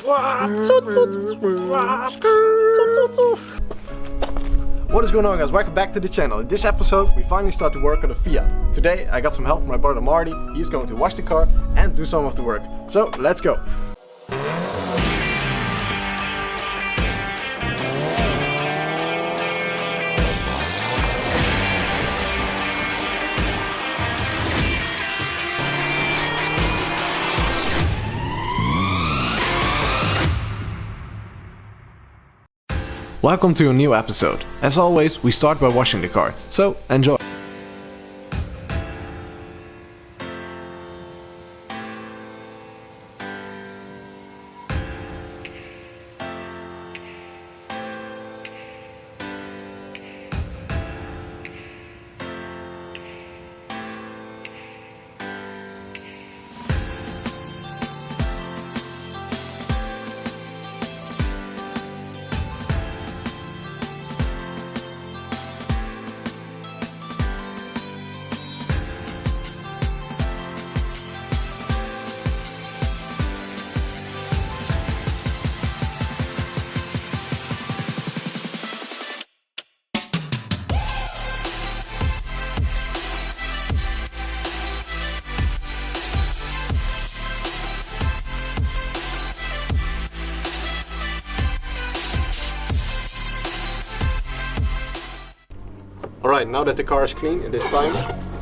What is going on, guys? Welcome back to the channel. In this episode we finally start to work on the Fiat. Today I got some help from my brother Marty. He's going to wash the car and do some of the work. So let's go. Welcome to a new episode. As always, we start by washing the car, so enjoy. Alright, now that the car is clean, it is time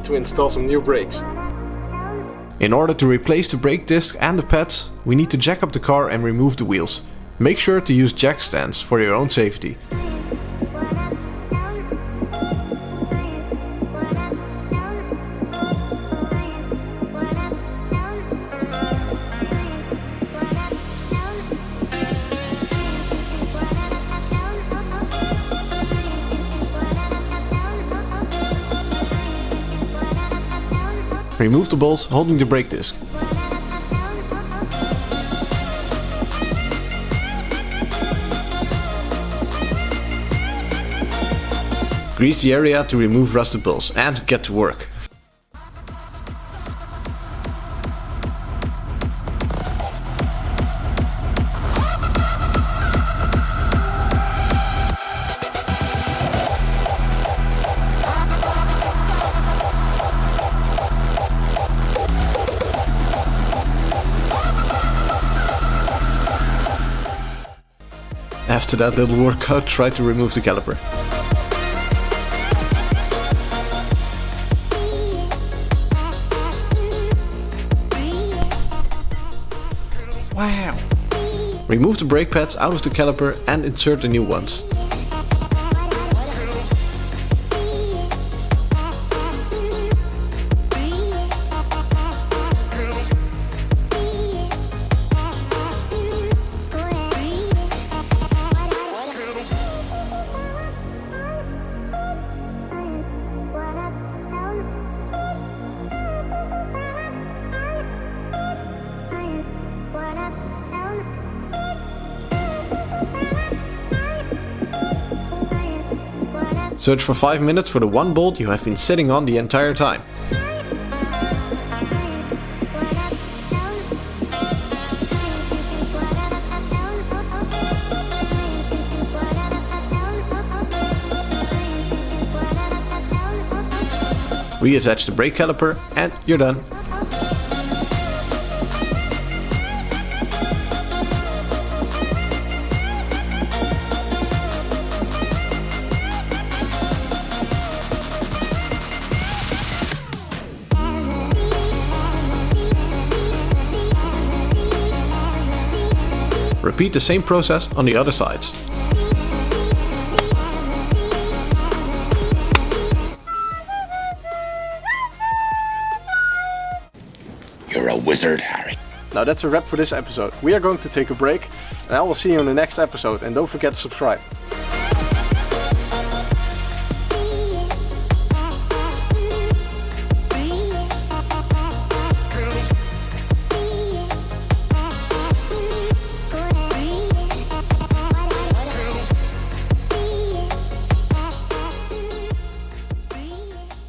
to install some new brakes. In order to replace the brake disc and the pads, we need to jack up the car and remove the wheels. Make sure to use jack stands for your own safety. Remove the bolts holding the brake disc. Grease the area to remove rusted bolts and get to work. After that little workout, try to remove the caliper. Wow! Remove the brake pads out of the caliper and insert the new ones. Search for 5 minutes for the one bolt you have been sitting on the entire time. Reattach the brake caliper and you're done. Repeat the same process on the other sides. You're a wizard, Harry. Now that's a wrap for this episode. We are going to take a break and I will see you in the next episode, and don't forget to subscribe.